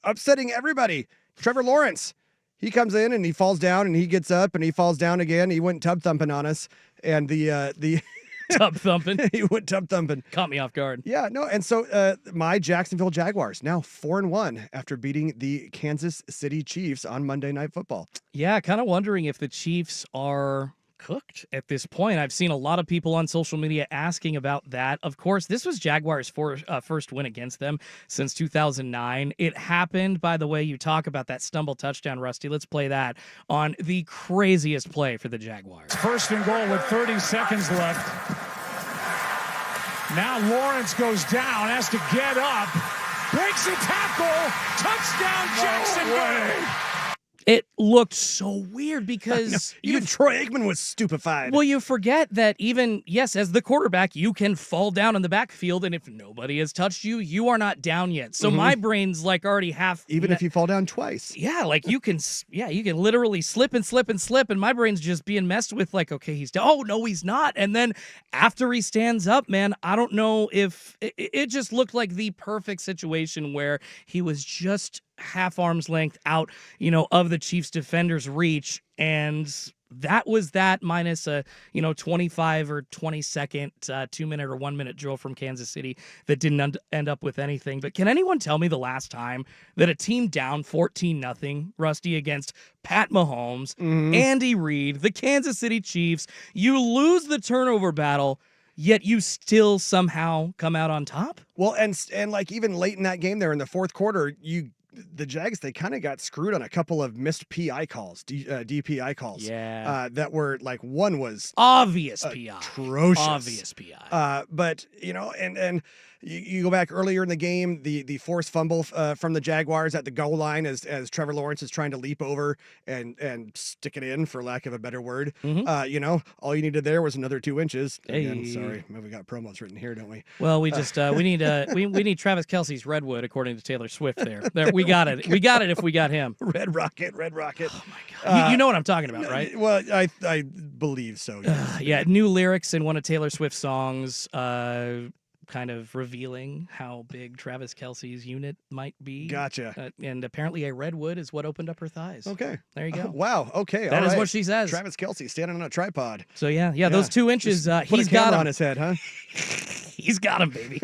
upsetting everybody. Trevor Lawrence, he comes in and he falls down and he gets up and he falls down again. He went tub thumping on us, and the
tub thumping.
He went tub thumping.
Caught me off guard.
Yeah, no, and so my Jacksonville Jaguars now 4-1 after beating the Kansas City Chiefs on Monday Night Football.
Yeah, kind of wondering if the Chiefs are cooked at this point. I've seen a lot of people on social media asking about that. Of course, this was Jaguars' first win against them since 2009. It happened, by the way, you talk about that stumble touchdown, Rusty. Let's play that on the craziest play for the Jaguars.
First and goal with 30 seconds left. Now Lawrence goes down, has to get up, breaks a tackle, touchdown Jacksonville.
It looked so weird because
even Troy Aikman was stupefied.
Well, you forget that even, yes, as the quarterback, you can fall down in the backfield, and if nobody has touched you, you are not down yet. So my brain's like already half.
Even if you fall down twice.
Yeah, like you can literally slip, and my brain's just being messed with like, okay, he's down. Oh, no, he's not. And then after he stands up, man, I don't know if it just looked like the perfect situation where he was just half arm's length out, of the Chiefs defender's reach. And that was that minus a, 25 or 20 second, 2 minute or 1 minute drill from Kansas City that didn't end up with anything. But can anyone tell me the last time that a team down 14-0, Rusty, against Pat Mahomes, Andy Reid, the Kansas City Chiefs, you lose the turnover battle, yet you still somehow come out on top?
Well, and like even late in that game there in the fourth quarter, the Jags, they kind of got screwed on a couple of missed PI calls, DPI calls.
Yeah.
That were like, one was
obvious PI.
Atrocious.
Obvious PI.
But, and you go back earlier in the game, the forced fumble from the Jaguars at the goal line as Trevor Lawrence is trying to leap over and stick it in, for lack of a better word. All you needed there was another 2 inches.
Hey.
Again, sorry, we got promos written here, don't we?
Well, we just we need Travis Kelce's Redwood, according to Taylor Swift. There, we got it. We got it if we got him.
Red Rocket.
Oh my God, you know what I'm talking about, right?
Well, I believe so. Yes.
Yeah, new lyrics in one of Taylor Swift's songs. Kind of revealing how big Travis Kelce's unit might be.
Gotcha.
And apparently a redwood is what opened up her thighs.
Okay.
There you go.
Wow. Okay.
That is what she says.
Travis Kelce standing on a tripod.
So yeah, those 2 inches.
Put
He's
a camera
got him
on his head, huh?
He's got him, baby.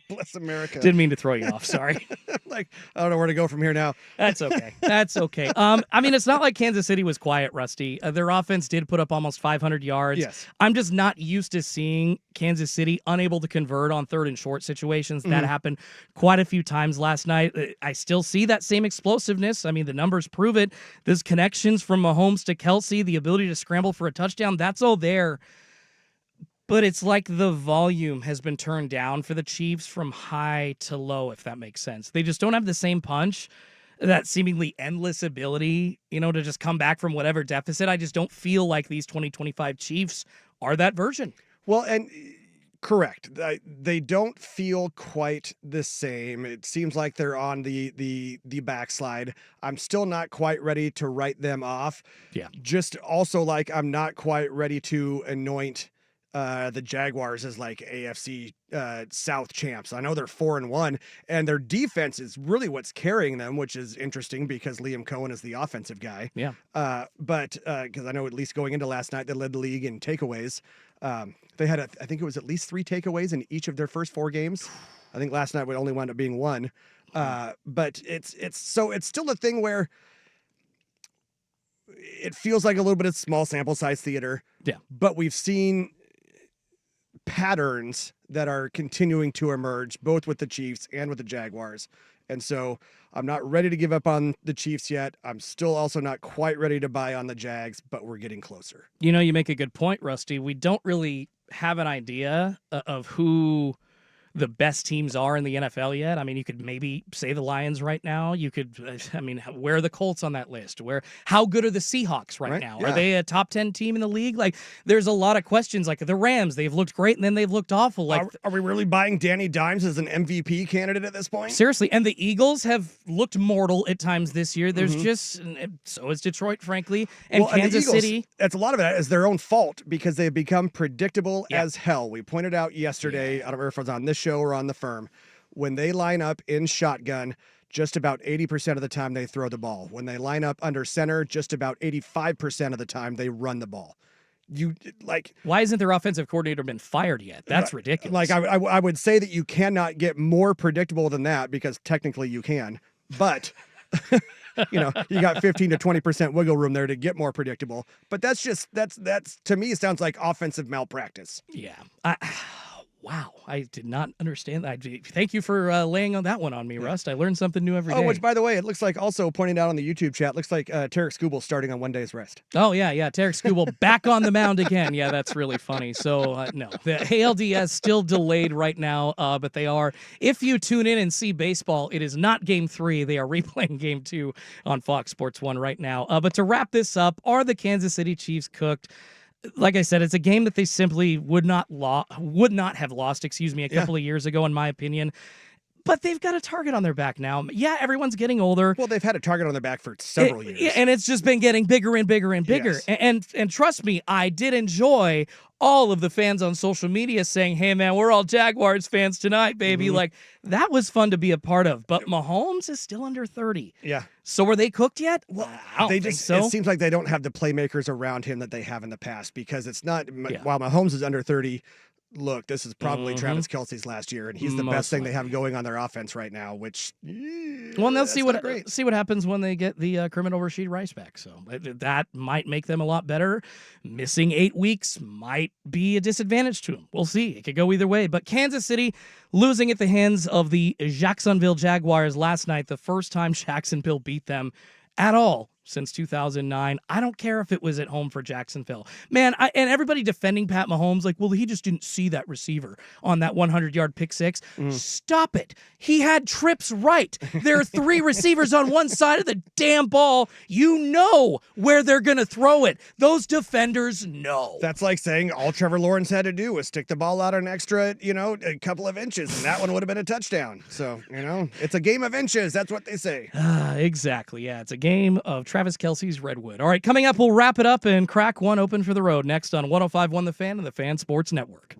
Bless America.
Didn't mean to throw you off. Sorry.
Like, I don't know where to go from here now.
That's okay. That's okay. I mean, it's not like Kansas City was quiet, Rusty. Their offense did put up almost 500 yards.
Yes.
I'm just not used to seeing Kansas City unable to convert on third and short situations. That happened quite a few times last night. I still see that same explosiveness. I mean, the numbers prove it. There's connections from Mahomes to Kelsey, the ability to scramble for a touchdown. That's all there. But it's like the volume has been turned down for the Chiefs from high to low, if that makes sense. They just don't have the same punch, that seemingly endless ability, to just come back from whatever deficit. I just don't feel like these 2025 Chiefs are that version.
Well, and correct. They don't feel quite the same. It seems like they're on the backslide. I'm still not quite ready to write them off.
Yeah.
Just also like I'm not quite ready to anoint the Jaguars as like AFC South champs. I know they're 4-1, and their defense is really what's carrying them, which is interesting because Liam Cohen is the offensive guy.
Yeah.
But because I know at least going into last night, they led the league in takeaways. They had I think it was at least 3 takeaways in each of their first 4 games. I think last night would only wound up being 1. But it's still a thing where it feels like a little bit of small sample size theater.
Yeah.
But we've seen patterns that are continuing to emerge, both with the Chiefs and with the Jaguars. And so I'm not ready to give up on the Chiefs yet. I'm still also not quite ready to buy on the Jags, but we're getting closer.
You make a good point, Rusty. We don't really have an idea of who the best teams are in the NFL yet. I mean, you could maybe say the Lions right now. You could, where are the Colts on that list? How good are the Seahawks right now?
Yeah.
Are they a top 10 team in the league? Like, there's a lot of questions. Like the Rams, they've looked great and then they've looked awful. Like,
are we really buying Danny Dimes as an MVP candidate at this point?
Seriously. And the Eagles have looked mortal at times this year. There's so is Detroit, frankly, and Kansas City.
That's a lot of that is their own fault because they've become predictable as hell. We pointed out yesterday, I don't remember if it was on this show or on the firm, when they line up in shotgun, just about 80% of the time they throw the ball. When they line up under center, just about 85% of the time they run the ball.
Why isn't their offensive coordinator been fired yet? That's ridiculous.
Like I would say that you cannot get more predictable than that because technically you can, but you got 15 to 20% wiggle room there to get more predictable. But that's to me sounds like offensive malpractice.
Yeah. Wow, I did not understand that. Thank you for laying on that one on me, Rust. I learned something new every day.
Oh, which, by the way, it looks like also pointed out on the YouTube chat, looks like Tarek Skubal starting on 1 day's rest.
Oh, yeah. Tarek Skubal back on the mound again. Yeah, that's really funny. So, no, the ALDS still delayed right now, but they are. If you tune in and see baseball, it is not Game 3. They are replaying Game 2 on Fox Sports 1 right now. But to wrap this up, are the Kansas City Chiefs cooked? Like I said, it's a game that they simply would not have lost, a couple of years ago, in my opinion. But they've got a target on their back now. Yeah, everyone's getting older.
Well, they've had a target on their back for several years.
And it's just been getting bigger and bigger and bigger.
Yes.
And trust me, I did enjoy all of the fans on social media saying, hey, man, we're all Jaguars fans tonight, baby.
Mm-hmm.
Like, that was fun to be a part of. But Mahomes is still under 30.
Yeah.
So are they cooked yet? Well, I don't think so.
It seems like they don't have the playmakers around him that they have in the past because it's not, while Mahomes is under 30, look, this is probably Travis Kelce's last year, and he's the best thing they have going on their offense right now, which
well, and they'll see what happens when they get the criminal Rashid Rice back. So that might make them a lot better. Missing 8 weeks might be a disadvantage to them. We'll see. It could go either way. But Kansas City losing at the hands of the Jacksonville Jaguars last night, the first time Jacksonville beat them at all since 2009. I don't care if it was at home for Jacksonville. Man, and everybody defending Pat Mahomes, like, well, he just didn't see that receiver on that 100-yard pick six. Stop it. He had trips right. There are 3 receivers on one side of the damn ball. You know where they're going to throw it. Those defenders know.
That's like saying all Trevor Lawrence had to do was stick the ball out an extra, a couple of inches, and that one would have been a touchdown. So, it's a game of inches. That's what they say.
Exactly. Yeah, it's a game of Travis Kelce's Redwood. All right, coming up, we'll wrap it up and crack one open for the road next on 105.1 The Fan and the Fan Sports Network.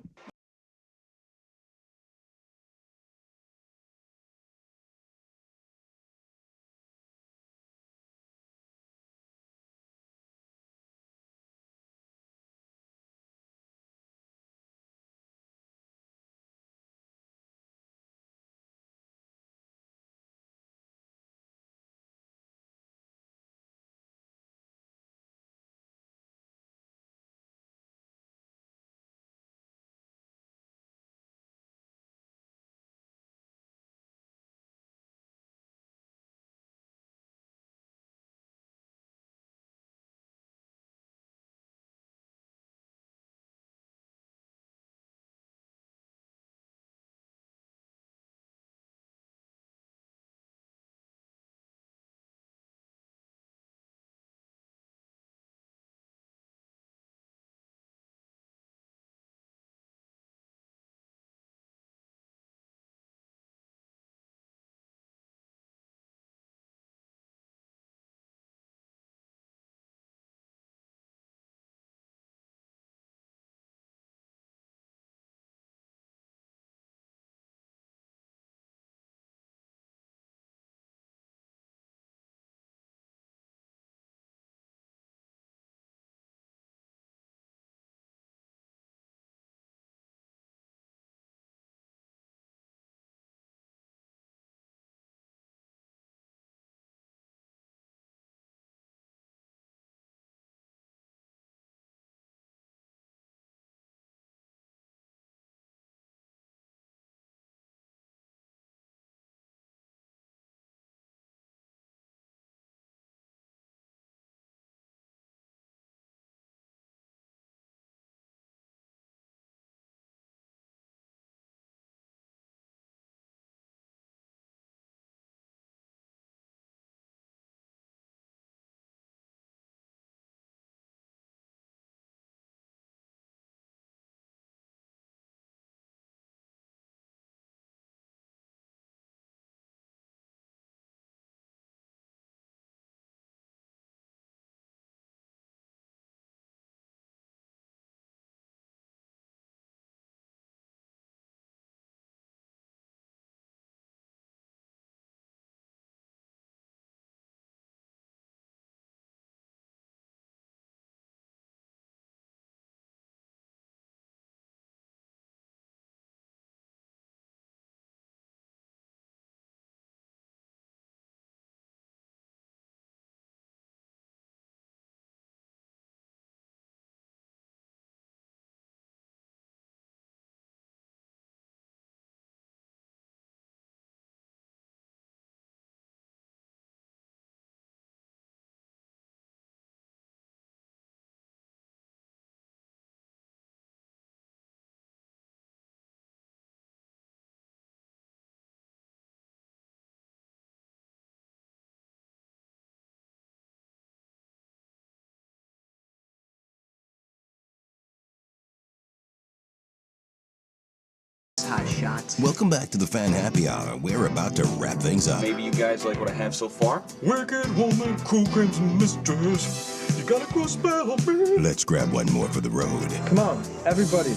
hot shots.
Welcome back to the Fan Happy Hour. We're about to wrap things up.
Maybe you guys like what I have so far?
Wicked woman, cool creams and misters. You got a cool spell on me.
Let's grab one more for the road.
Come on, everybody.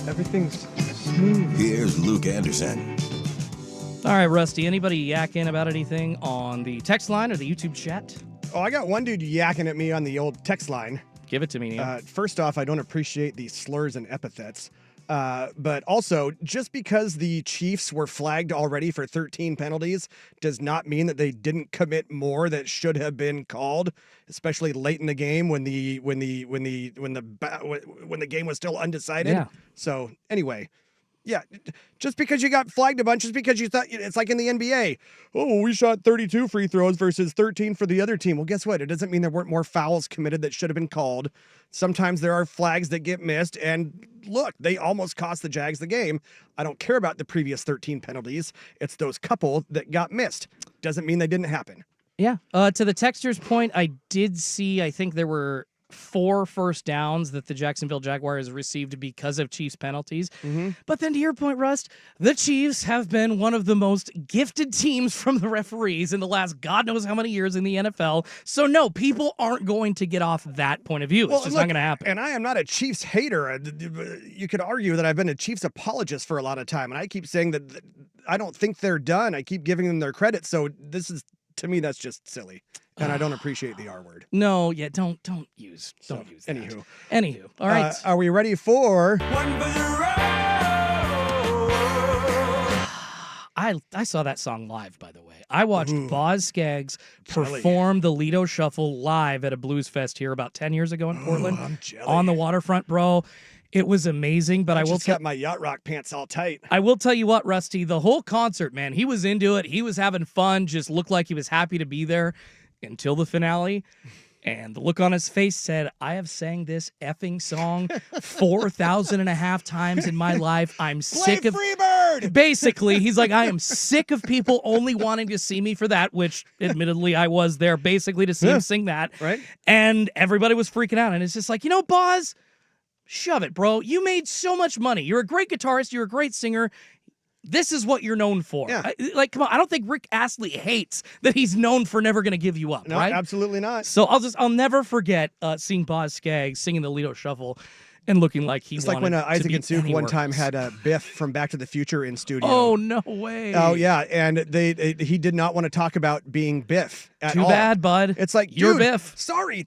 Everything's smooth.
Here's Luke Anderson.
All right, Rusty, anybody yakking about anything on the text line or the YouTube chat?
Oh, I got one dude yakking at me on the old text line.
Give it to me, Neil.
First off, I don't appreciate the slurs and epithets. But also, just because the Chiefs were flagged already for 13 penalties does not mean that they didn't commit more that should have been called, especially late in the game when the game was still undecided.
Yeah.
So anyway, yeah, just because you got flagged a bunch, just because you thought it's like in the NBA. Oh, we shot 32 free throws versus 13 for the other team. Well, guess what? It doesn't mean there weren't more fouls committed that should have been called. Sometimes there are flags that get missed, and look, they almost cost the Jags the game. I don't care about the previous 13 penalties. It's those couple that got missed. Doesn't mean they didn't happen.
Yeah. To the texter's point, I did see, I think there were 4 first downs that the Jacksonville Jaguars received because of Chiefs penalties.
Mm-hmm.
But then to your point, Rust, the Chiefs have been one of the most gifted teams from the referees in the last God knows how many years in the NFL. So no, people aren't going to get off that point of view. It's just not going to happen.
And I am not a Chiefs hater. You could argue that I've been a Chiefs apologist for a lot of time, and I keep saying that I don't think they're done. I keep giving them their credit. So this is, to me, that's just silly. And I don't appreciate the R word.
No, yeah, don't use that. Anywho, all right.
Are we ready for?
I saw that song live, by the way. I watched Boz Scaggs perform the Lido Shuffle live at a blues fest here about 10 years ago in Portland.
I'm jelly.
On the waterfront, bro. It was amazing, but I will
got my yacht rock pants all tight.
I will tell you what, Rusty, the whole concert, man, he was into it. He was having fun, just looked like he was happy to be there until the finale. And the look on his face said, I have sang this effing song 4,500 times in my life. I'm sick of
Freebird!
Basically, he's like, I am sick of people only wanting to see me for that, which admittedly I was there basically to see him sing that.
Right.
And everybody was freaking out. And it's just like, you know, Boz, shove it, bro. You made so much money. You're a great guitarist. You're a great singer. This is what you're known for.
Yeah.
Come on. I don't think Rick Astley hates that he's known for never going to give you up,
No,
right?
absolutely not.
So I'll never forget seeing Boz Scaggs singing the Lido Shuffle and looking like he
It's
wanted
like when Isaac
to
and
be
Suk one
anywhere
time
else.
had Biff from Back to the Future in studio.
Oh, no way.
Oh, yeah. And he did not want to talk about being Biff at
Too
all.
bad, bud.
It's like,
You're
dude,
Biff.
Sorry,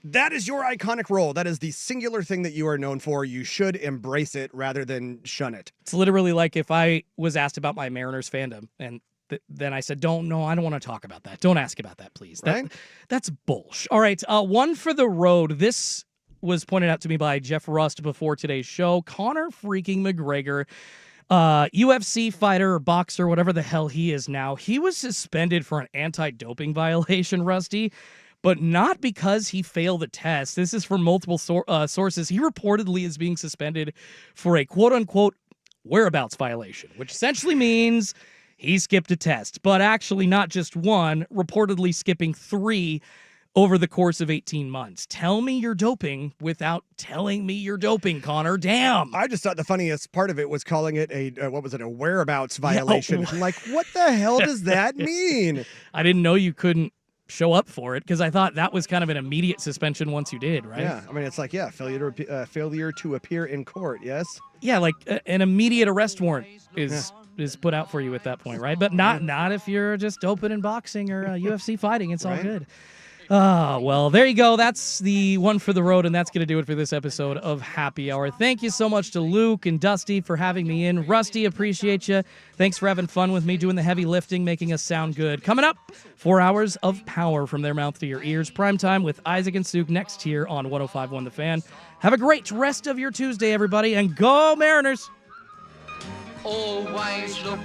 that is your iconic role. That is the singular thing that you are known for. You should embrace it rather than shun it.
It's literally like if I was asked about my Mariners fandom and then I said, I don't want to talk about that. Don't ask about that, please.
Right?
That's bullsh. All right, one for the road. This was pointed out to me by Jeff Rust before today's show. Conor freaking McGregor, UFC fighter or boxer, whatever the hell he is now, he was suspended for an anti-doping violation, Rusty. But not because he failed the test. This is from multiple sources. He reportedly is being suspended for a quote-unquote whereabouts violation, which essentially means he skipped a test, but actually not just one, reportedly skipping 3 over the course of 18 months. Tell me you're doping without telling me you're doping, Conor. Damn.
I just thought the funniest part of it was calling it a whereabouts violation. I'm like, what the hell does that mean?
I didn't know you couldn't show up for it because I thought that was kind of an immediate suspension once you did, right?
Yeah, I mean, it's like, failure to appear in court, yes?
Yeah, like an immediate arrest warrant is put out for you at that point, right? But not if you're just open in boxing or UFC fighting. It's all good. Well, there you go. That's the one for the road, and that's going to do it for this episode of Happy Hour. Thank you so much to Luke and Dusty for having me in. Rusty, appreciate you. Thanks for having fun with me, doing the heavy lifting, making us sound good. Coming up, 4 hours of power from their mouth to your ears. Primetime with Isaac and Suk next here on 105.1 The Fan. Have a great rest of your Tuesday, everybody, and go Mariners!
Always look